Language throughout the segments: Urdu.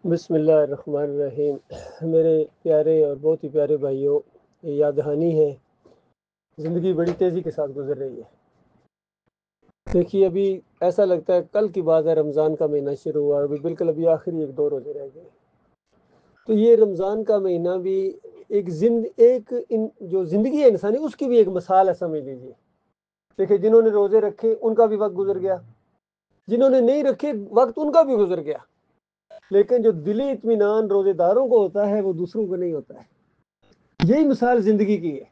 بسم اللہ الرحمن الرحیم۔ میرے پیارے اور بہت ہی پیارے بھائیوں، یہ یاد دہانی ہے، زندگی بڑی تیزی کے ساتھ گزر رہی ہے۔ دیکھیے، ابھی ایسا لگتا ہے کل کی بات ہے، رمضان کا مہینہ شروع ہوا، ابھی آخری 1-2 روزے رہ گئے۔ تو یہ رمضان کا مہینہ بھی جو زندگی ہے انسانی، اس کی بھی ایک مثال ہے، سمجھ لیجیے۔ دیکھیے، جنہوں نے روزے رکھے ان کا بھی وقت گزر گیا، جنہوں نے نہیں رکھے وقت ان کا بھی گزر گیا، لیکن جو دلی اطمینان روزے داروں کو ہوتا ہے وہ دوسروں کو نہیں ہوتا ہے۔ یہی مثال زندگی کی ہے،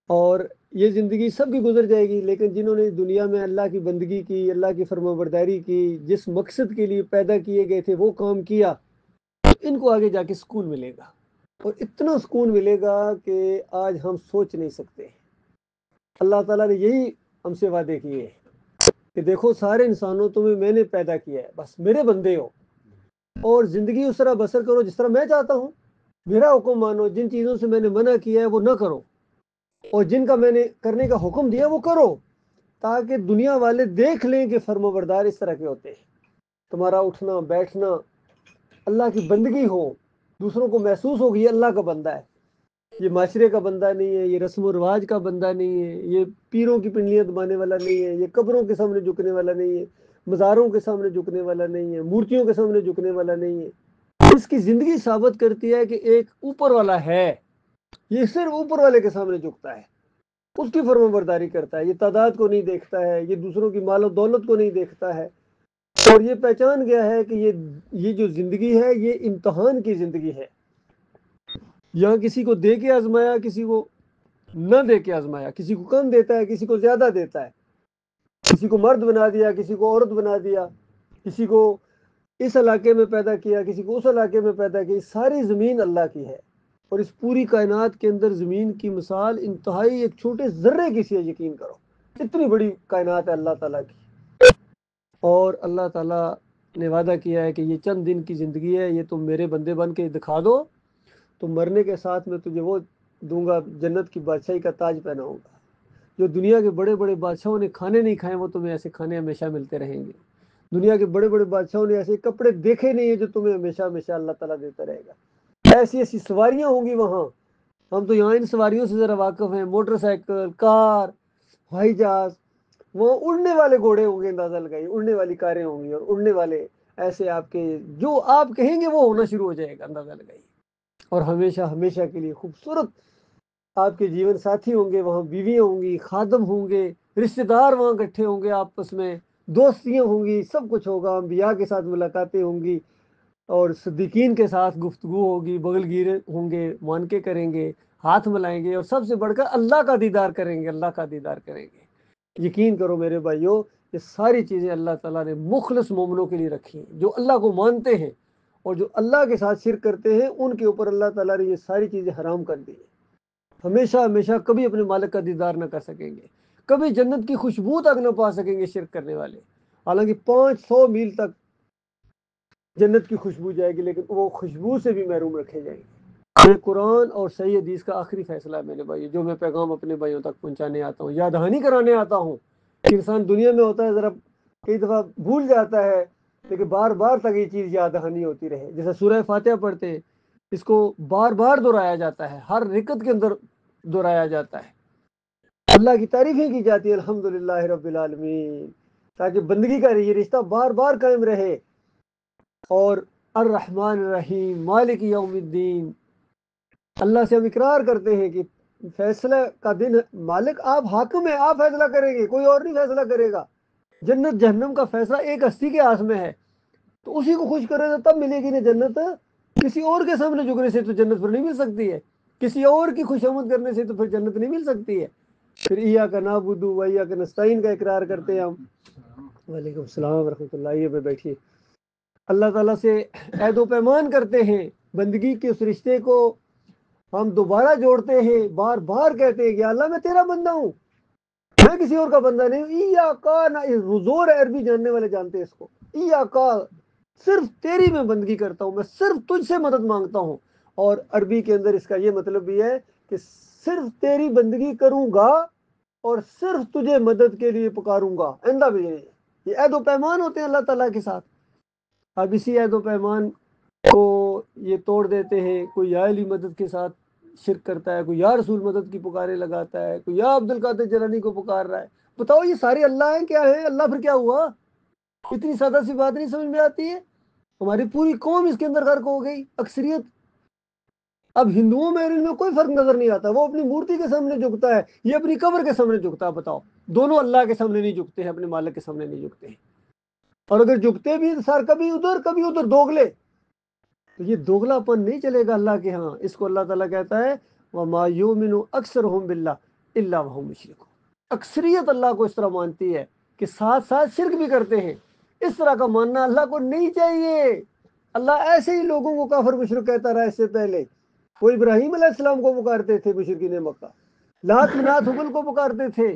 اور یہ زندگی سب کی گزر جائے گی، لیکن جنہوں نے دنیا میں اللہ کی بندگی کی، اللہ کی فرمانبرداری کی، جس مقصد کے لیے پیدا کیے گئے تھے وہ کام کیا، تو ان کو آگے جا کے سکون ملے گا، اور اتنا سکون ملے گا کہ آج ہم سوچ نہیں سکتے۔ اللہ تعالیٰ نے یہی ہم سے وعدے کیے کہ دیکھو سارے انسانوں تمہیں میں نے پیدا کیا ہے، بس میرے بندے ہو، اور زندگی اس طرح بسر کرو جس طرح میں چاہتا ہوں، میرا حکم مانو، جن چیزوں سے میں نے منع کیا ہے وہ نہ کرو، اور جن کا میں نے کرنے کا حکم دیا وہ کرو، تاکہ دنیا والے دیکھ لیں کہ فرمانبردار اس طرح کے ہوتے ہیں۔ تمہارا اٹھنا بیٹھنا اللہ کی بندگی ہو، دوسروں کو محسوس ہو کہ یہ اللہ کا بندہ ہے، یہ معاشرے کا بندہ نہیں ہے، یہ رسم و رواج کا بندہ نہیں ہے، یہ پیروں کی پنڈلیاں دبانے والا نہیں ہے، یہ قبروں کے سامنے جھکنے والا نہیں ہے، مزاروں کے سامنے جھکنے والا نہیں ہے، مورتیوں کے سامنے جھکنے والا نہیں ہے۔ اس کی زندگی ثابت کرتی ہے کہ ایک اوپر والا ہے، یہ صرف اوپر والے کے سامنے جھکتا ہے، اس کی فرمانبرداری کرتا ہے، یہ تعداد کو نہیں دیکھتا ہے، یہ دوسروں کی مال و دولت کو نہیں دیکھتا ہے، اور یہ پہچان گیا ہے کہ یہ جو زندگی ہے یہ امتحان کی زندگی ہے۔ یہاں کسی کو دے کے آزمایا، کسی کو نہ دے کے آزمایا، کسی کو کم دیتا ہے، کسی کو زیادہ دیتا ہے، کسی کو مرد بنا دیا، کسی کو عورت بنا دیا، کسی کو اس علاقے میں پیدا کیا، کسی کو اس علاقے میں پیدا کیا۔ ساری زمین اللہ کی ہے، اور اس پوری کائنات کے اندر زمین کی مثال انتہائی ایک چھوٹے ذرے کی سی ہے، یقین کرو، اتنی بڑی کائنات ہے اللہ تعالیٰ کی۔ اور اللہ تعالیٰ نے وعدہ کیا ہے کہ یہ چند دن کی زندگی ہے، یہ تم میرے بندے بن کے دکھا دو، تو مرنے کے ساتھ میں تجھے وہ دوں گا، جنت کی بادشاہی کا تاج پہناؤں گا۔ جو دنیا کے بڑے بڑے بادشاہوں نے کھانے نہیں کھائے، وہ تمہیں ایسے کھانے ہمیشہ ملتے رہیں گے۔ دنیا کے بڑے بڑے بادشاہوں نے ایسے کپڑے دیکھے نہیں ہیں جو تمہیں ہمیشہ ہمیشہ اللہ تعالیٰ دیتا رہے گا۔ ایسی ایسی سواریاں ہوں گی وہاں، ہم تو یہاں ان سواریوں سے ذرا واقف ہیں، موٹر سائیکل، کار، ہوائی جہاز، وہاں اڑنے والے گھوڑے ہوں گے، اندازہ لگائیے، اڑنے والی کاریں ہوں گی، اور اڑنے والے ایسے آپ کے جو آپ کہیں گے وہ ہونا شروع ہو جائے گا، اندازہ لگائیے۔ اور ہمیشہ ہمیشہ کے لیے خوبصورت آپ کے جیون ساتھی ہوں گے، وہاں بیویاں ہوں گی، خادم ہوں گے، رشتہ دار وہاں اکٹھے ہوں گے، آپس میں دوستیاں ہوں گی، سب کچھ ہوگا، انبیاء کے ساتھ ملاقاتیں ہوں گی، اور صدیقین کے ساتھ گفتگو ہوگی، بغل گیرے ہوں گے، معانقے کریں گے، ہاتھ ملائیں گے، اور سب سے بڑھ کر اللہ کا دیدار کریں گے، اللہ کا دیدار کریں گے۔ یقین کرو میرے بھائیوں، یہ ساری چیزیں اللہ تعالیٰ نے مخلص مومنوں کے لیے رکھی ہیں، جو اللہ کو مانتے ہیں، اور جو اللہ کے ساتھ شرک کرتے ہیں ان کے اوپر اللہ تعالیٰ نے یہ ساری چیزیں حرام کر دی ہیں۔ ہمیشہ ہمیشہ کبھی اپنے مالک کا دیدار نہ کر سکیں گے، کبھی جنت کی خوشبو تک نہ پا سکیں گے شرک کرنے والے، حالانکہ 500 میل تک جنت کی خوشبو جائے گی، لیکن وہ خوشبو سے بھی محروم رکھے جائیں گے۔ یہ قرآن اور صحیح حدیث کا آخری فیصلہ ہے میرے بھائی، جو میں پیغام اپنے بھائیوں تک پہنچانے آتا ہوں، یاد دہانی کرانے آتا ہوں کہ انسان دنیا میں ہوتا ہے، ذرا کئی دفعہ بھول جاتا ہے، لیکن بار بار تک یہ چیز یاد دہانی ہوتی رہے۔ جیسے سورہ فاتحہ پڑھتے ہیں، اس کو بار بار دہرایا جاتا ہے، ہر رکعت کے اندر دہرایا جاتا ہے، اللہ کی تعریفیں کی جاتی ہے، الحمدللہ رب العالمین، تاکہ بندگی کا یہ رشتہ بار بار قائم رہے۔ اور الرحمن الرحیم مالک یوم الدین، اللہ سے ہم اقرار کرتے ہیں کہ فیصلہ کا دن مالک آپ حاکم ہیں، آپ فیصلہ کریں گے، کوئی اور نہیں فیصلہ کرے گا۔ جنت جہنم کا فیصلہ ایک ہستی کے ہاتھ میں ہے، تو اسی کو خوش کرے تو تب ملے گی نا جنت، کسی اور کے سامنے جھکنے سے تو جنت پھر نہیں مل سکتی ہے، کسی اور کی خوشامد کرنے سے تو پھر جنت نہیں مل سکتی ہے۔ پھر ایاک نعبد و ایاک نستعین کا اقرار کرتے ہیں ہم۔ وعلیکم السلام ورحمۃ اللہ، یہ پہ بیٹھیے۔ اللہ تعالیٰ سے عہد و پیمان کرتے ہیں، بندگی کے اس رشتے کو ہم دوبارہ جوڑتے ہیں، بار بار کہتے ہیں کہ اللہ میں تیرا بندہ ہوں، میں کسی اور کا بندہ نہیں ہوں۔ ایاکا نہ زور ہے، عربی جاننے والے جانتے ہیں اس کو، ایاکا، صرف تیری میں بندگی کرتا ہوں، میں صرف تجھ سے مدد مانگتا ہوں۔ اور عربی کے اندر اس کا یہ مطلب بھی ہے کہ صرف تیری بندگی کروں گا، اور صرف تجھے مدد کے لیے پکاروں گا، آئندہ بھی یہ عہد و پیمان ہوتے ہیں اللہ تعالیٰ کے ساتھ۔ اب اسی عہد و پیمان کو یہ توڑ دیتے ہیں. کوئی یا علی مدد کے ساتھ شرک کرتا ہے, کوئی یا رسول مدد کی پکارے لگاتا ہے, کوئی یا عبد القادر جیلانی کو پکار رہا ہے. بتاؤ یہ سارے اللہ ہیں کیا ہے؟ اللہ پھر کیا ہوا؟ اتنی سادہ سی بات نہیں سمجھ میں آتی ہے؟ ہماری پوری قوم اس کے اندر غرق ہو گئی, اکثریت. اب ہندوؤں میں اور ان میں کوئی فرق نظر نہیں آتا. وہ اپنی مورتی کے سامنے جھکتا ہے, یہ اپنی قبر کے سامنے جھکتا ہے. بتاؤ, دونوں اللہ کے سامنے نہیں جھکتے ہیں, اپنے مالک کے سامنے نہیں جھکتے ہیں. اور اگر جھکتے بھی سر کبھی ادھر دوگلے, تو یہ دوگلا پن نہیں چلے گا اللہ کے ہاں. اس کو اللہ تعالیٰ کہتا ہے وَمَا يُؤْمِنُ أَكْثَرُهُم بِاللَّهِ إِلَّا وَهُمْ مُشْرِكُونَ. اکثریت اللہ کو اس طرح مانتی ہے کہ ساتھ ساتھ شرک بھی کرتے ہیں. اس طرح کا ماننا اللہ کو نہیں چاہیے. اللہ ایسے ہی لوگوں کو کافر مشرک کہتا رہا. اس سے پہلے وہ ابراہیم علیہ السلام کو پکارتے تھے مشرکین مکہ, لات منات حبل کو پکارتے تھے.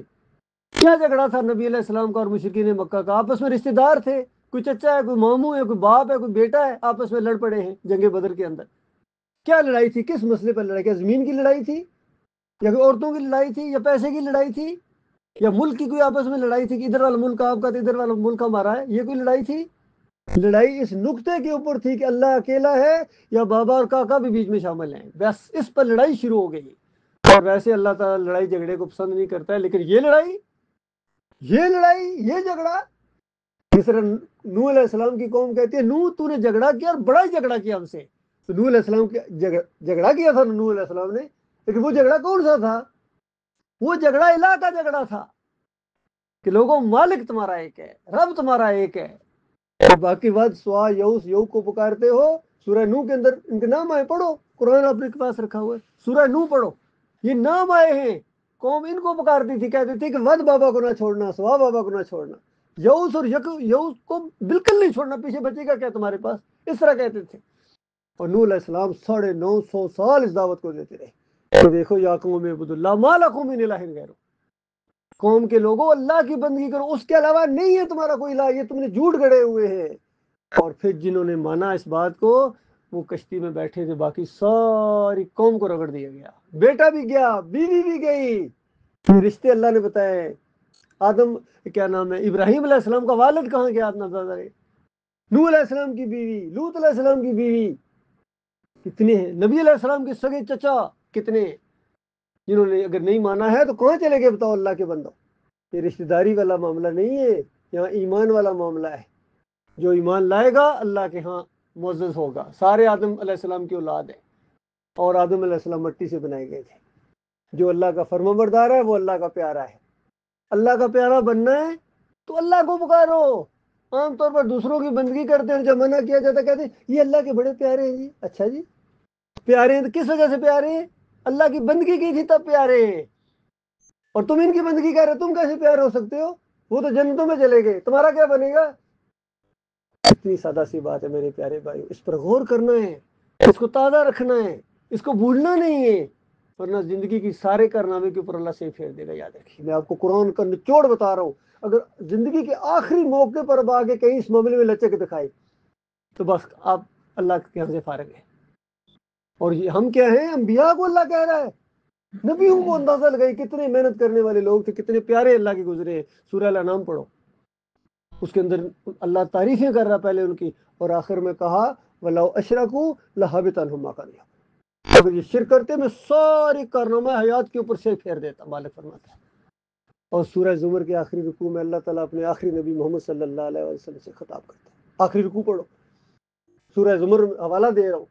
کیا جھگڑا تھا نبی علیہ السلام کا اور مشرکین مکہ کا؟ آپس میں رشتہ دار تھے, کوئی چچا ہے, کوئی ماموں ہے, کوئی باپ ہے, کوئی بیٹا ہے, آپس میں لڑ پڑے ہیں جنگ بدر کے اندر. کیا لڑائی تھی؟ کس مسئلے پر لڑائی؟ کیا زمین کی لڑائی تھی, یا کوئی عورتوں کی لڑائی تھی, یا پیسے کی لڑائی تھی, یا ملک کی کوئی آپس میں لڑائی تھی کہ ادھر والا ملک آپ کا تو ادھر والا ملک ہمارا ہے؟ یہ کوئی لڑائی تھی؟ لڑائی اس نقطے کے اوپر تھی کہ اللہ اکیلا ہے یا بابا اور کاکا بھی بیچ میں شامل ہیں. بس اس پر لڑائی شروع ہو گئی. اور ویسے اللہ تعالیٰ لڑائی جھگڑے کو پسند نہیں کرتا ہے, لیکن یہ لڑائی, یہ جھگڑا, جس طرح نوح علیہ السلام کی قوم کہتی ہے نوح تو نے جھگڑا کیا اور بڑا ہی جھگڑا کیا ہم سے. تو نوح علیہ السلام کی جھگڑا کیا تھا نوح علیہ السلام نے, لیکن وہ جھگڑا کون سا تھا؟ وہ جھگڑا الہ کا جھگڑا تھا کہ لوگوں مالک تمہارا ایک ہے, رب تمہارا ایک ہے. اور باقی بات سوا یوس یو کو پکارتے ہو. سورہ نوح کے اندر ان کے نام آئے, پڑھو, قرآن آپ کے پاس رکھا ہوا ہے, سورہ نوح پڑھو, یہ نام آئے ہیں. قوم ان کو پکارتی تھی, کہتی تھی کہ ود بابا کو نہ چھوڑنا, سوا بابا کو نہ چھوڑنا. یوس اور یوس کو بالکل نہیں چھوڑنا, پیچھے بچے گا کیا تمہارے پاس, اس طرح کہتے تھے. اور نوح علیہ السلام 950 سال اس دعوت کو دیتے رہے. تو دیکھو یا قوم اعبدوا اللہ ما لکم من الہ غیرہ, قوم کے لوگوں اللہ کی بندگی کرو, اس کے علاوہ نہیں ہے تمہارا کوئی الہ, یہ تم نے جھوٹ گڑے ہوئے ہیں. اور پھر جنہوں نے مانا اس بات کو, وہ کشتی میں بیٹھے تھے, باقی ساری قوم کو رگڑ دیا گیا. بیٹا بھی گیا, بیوی بھی گئی. رشتے اللہ نے بتائے. آدم کیا نام ہے, ابراہیم علیہ السلام کا والد کہاں گیا آپ نظر کریں. نوح علیہ السلام کی بیوی, لوط علیہ السلام کی بیوی کتنے ہیں. نبی علیہ السلام کے سگے چچا کتنے ہیں, جنہوں نے اگر نہیں مانا ہے تو کہاں چلے گئے بتاؤ اللہ کے بندو. یہ رشتہ داری والا معاملہ نہیں ہے, یہاں ایمان والا معاملہ ہے. جو ایمان لائے گا اللہ کے ہاں معزز ہوگا. سارے آدم علیہ السلام کی اولاد ہیں, اور آدم علیہ السلام مٹی سے بنائے گئے تھے. جو اللہ کا فرمانبردار ہے وہ اللہ کا پیارا ہے. اللہ کا پیارا بننا ہے تو اللہ کو پکارو. عام طور پر دوسروں کی بندگی کرتے ہیں, جب منع کیا جاتا کہتے ہیں یہ اللہ کے بڑے پیارے ہیں. جی اچھا جی, پیارے ہیں تو کس وجہ سے پیارے ہیں؟ اللہ کی بندگی کی تھی تب پیارے ہیں. اور تم ان کی بندگی کر رہے, تم کیسے پیارے ہو سکتے ہو؟ وہ تو جنتوں میں چلے گئے, تمہارا کیا بنے گا؟ اتنی سادہ سی بات ہے میرے پیارے بھائی, اس پر غور کرنا ہے, اس کو تازہ رکھنا ہے, اس کو بھولنا نہیں ہے, ورنہ زندگی کی سارے کارنامے کے اوپر اللہ سے پھیر دے گا. یاد رکھیے, میں آپ کو قرآن کا نچوڑ بتا رہا ہوں. اگر زندگی کے آخری موقع پر اب آگے کہیں اس معاملے میں لچک دکھائی تو بس آپ اللہ کے یہاں سے فارغ ہیں. اور یہ ہم کیا ہیں, انبیاء کو اللہ کہہ رہا ہے, نبیوں کو اندازہ لگائی کتنے محنت کرنے والے لوگ تھے, کتنے پیارے اللہ کے گزرے ہیں. سورہ الانعام پڑھو, اس کے اندر اللہ تعریفیں کر رہا پہلے ان کی, اور آخر میں کہا وَلَوْ أَشْرَكُوا لَحَبِطَ عَنْهُمْ مَا كَانُوا يَعْمَلُونَ. اگر یہ شرک کرتے میں ساری کارنامہ حیات کے اوپر سے پھیر دیتا, مالک فرماتا ہے. اور سورہ زمر کے آخری رکوع میں اللہ تعالیٰ اپنے آخری نبی محمد صلی اللہ علیہ وسلم سے خطاب کرتا ہے. آخری رکوع پڑھو, سورہ زمر حوالہ دے رہا ہوں.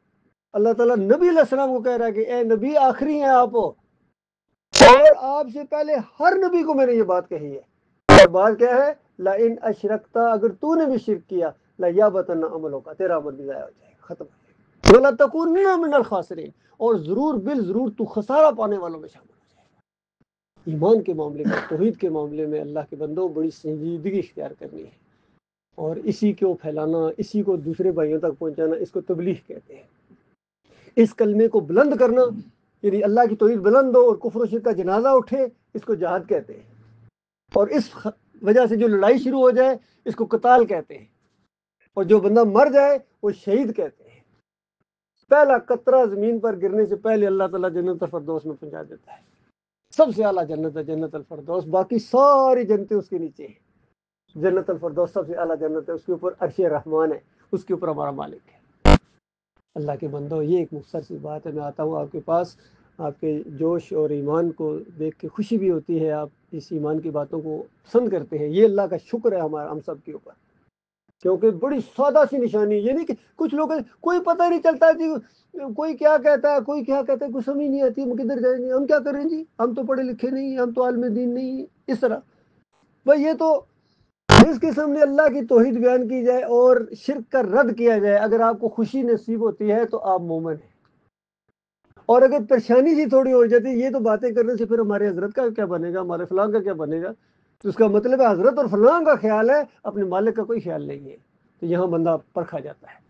اللہ تعالیٰ نبی علیہ السلام کو کہہ رہا ہے کہ اے نبی آخری ہیں آپ, اور آپ سے پہلے ہر نبی کو میں نے یہ بات کہی ہے. اور بات کیا ہے, لَإِنْ أَشْرَكْتَ, اگر تو نے بھی شرک کیا, لَيَحْبَطَنَّ عَمَلُكَ, تیرا عمل بھی ضائع ہو جائے گا, ختم ہو جائے گا. وَلَتَكُونَنَّ مِنَ الْخَاسِرِينَ, اور ضرور بالضرور تو خسارہ پانے والوں میں شامل ہو جائے گا. ایمان کے معاملے میں, توحید کے معاملے میں اللہ کے بندوں بڑی سنجیدگی اختیار کرنی ہے, اور اسی کو پھیلانا, اسی کو دوسرے بھائیوں تک پہنچانا, اس کو تبلیغ کہتے ہیں. اس کلمے کو بلند کرنا, یعنی اللہ کی توحید بلند ہو اور کفر و شرک کا جنازہ اٹھے, اس کو جہاد کہتے ہیں. اور اس وجہ سے جو لڑائی شروع ہو جائے اس کو قتال کہتے ہیں, اور جو بندہ مر جائے وہ شہید کہتے ہیں. پہلا قطرہ زمین پر گرنے سے پہلے اللہ تعالیٰ جنت الفردوس میں پہنچا دیتا ہے. سب سے اعلیٰ جنت ہے جنت الفردوس, باقی ساری جنتیں اس کے نیچے ہیں. جنت الفردوس سب سے اعلیٰ جنت ہے، اس کے اوپر عرش رحمان ہے، اس کے اوپر ہمارا مالک ہے۔ اللہ کے بندو، یہ ایک مختصر سی بات ہے۔ میں آتا ہوں آپ کے پاس، آپ کے جوش اور ایمان کو دیکھ کے خوشی بھی ہوتی ہے، آپ اس ایمان کی باتوں کو پسند کرتے ہیں، یہ اللہ کا شکر ہے ہمارا ہم سب کے اوپر، کیونکہ بڑی سادہ سی نشانی، یہ نہیں کہ کچھ لوگ کوئی پتہ نہیں چلتا جی، کوئی کیا کہتا ہے، کوئی کیا کہتا ہے، کوئی سمجھ نہیں آتی، ہم کدھر جائیں گے، ہم کیا کریں جی، ہم تو پڑھے لکھے نہیں ہیں، ہم تو عالم دین نہیں ہیں، اس طرح بھائی یہ تو جس قسم نے اللہ کی توحید بیان کی جائے اور شرک کا رد کیا جائے، اگر آپ کو خوشی نصیب ہوتی ہے تو آپ مومن ہیں، اور اگر پریشانی سی تھوڑی ہو جاتی ہے، یہ تو باتیں کرنے سے پھر ہمارے حضرت کا کیا بنے گا، ہمارے فلاں کا کیا بنے گا، تو اس کا مطلب ہے حضرت اور فلاں کا خیال ہے، اپنے مالک کا کوئی خیال نہیں ہے، تو یہاں بندہ پرکھا جاتا ہے۔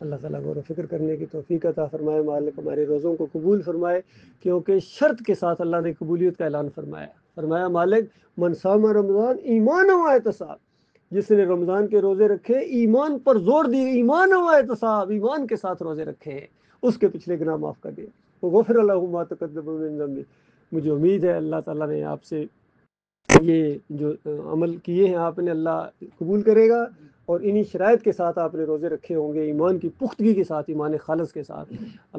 اللہ تعالیٰ غور و فکر کرنے کی توفیق عطا فرمائے، مالک ہمارے روزوں کو قبول فرمائے، کیونکہ شرط کے ساتھ اللہ نے قبولیت کا اعلان فرمایا مالک من صام رمضان ایمان و احتساب، جس نے رمضان کے روزے رکھے ایمان پر زور دی، ایمان و احتساب، ایمان کے ساتھ روزے رکھے، اس کے پچھلے گناہ معاف کر دیا، وہ غفر اللہ ما تقدم من ذنبہ۔ مجھے امید ہے اللہ تعالیٰ نے آپ سے یہ جو عمل کیے ہیں آپ نے، اللہ قبول کرے گا، اور انہی شرائط کے ساتھ آپ نے روزے رکھے ہوں گے، ایمان کی پختگی کے ساتھ، ایمان خالص کے ساتھ،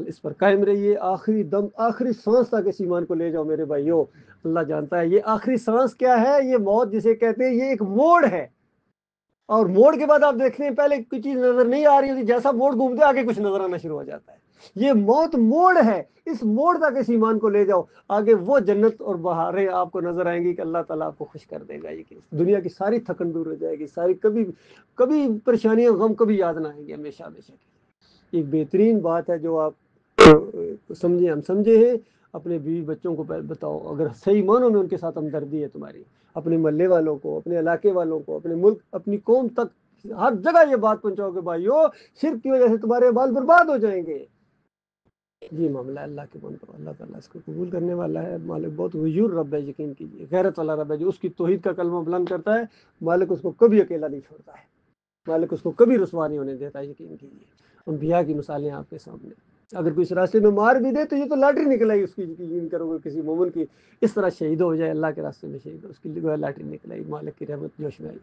اس پر قائم رہیے، آخری دم آخری سانس تک اس ایمان کو لے جاؤ میرے بھائیوں۔ اللہ جانتا ہے یہ آخری سانس کیا ہے، یہ موت جسے کہتے ہیں، یہ ایک موڑ ہے، اور موڑ کے بعد آپ دیکھتے ہیں پہلے کوئی چیز نظر نہیں آ رہی ہوتی، جیسا موڑ گھومتے آگے کچھ نظر آنا شروع ہو جاتا ہے، یہ موت موڑ ہے، اس موڑ تک اس ایمان کو لے جاؤ، آگے وہ جنت اور بہاریں آپ کو نظر آئیں گی کہ اللہ تعالیٰ آپ کو خوش کر دے گا، یہ کہ دنیا کی ساری تھکن دور ہو جائے گی، ساری کبھی پریشانیاں غم کبھی یاد نہ آئیں گے، ہمیشہ ہمیشہ کی ایک بہترین بات ہے جو آپ سمجھیں، ہم سمجھے ہیں، اپنے بیوی بچوں کو بتاؤ، اگر صحیح معنوں میں ان کے ساتھ ہمدردی ہے تمہاری، اپنے محلے والوں کو، اپنے علاقے والوں کو، اپنے ملک، اپنی قوم تک ہر جگہ یہ بات پہنچاؤ کہ بھائیو شرک کی وجہ سے تمہارے بال برباد ہو جائیں گے، یہ معاملہ ہے اللہ کے بندوں، اللہ تعالیٰ اس کو قبول کرنے والا ہے، مالک بہت غیور رب ہے، یقین کیجیے، غیرت والا رب ہے، جو اس کی توحید کا کلمہ بلند کرتا ہے، مالک اس کو کبھی اکیلا نہیں چھوڑتا ہے، مالک اس کو کبھی رسوا نہیں ہونے دیتا ہے، یقین کیجیے۔ انبیاء کی مثالیں آپ کے سامنے، اگر کوئی اس راستے میں مار بھی دے تو یہ تو لاٹری نکل آئی اس کی، یقین کرو گے کسی مومن کی اس طرح شہید ہو جائے اللہ کے راستے میں شہید ہو، اس کی لاٹری نکل آئی، مالک کی رحمت جوش میں آئی۔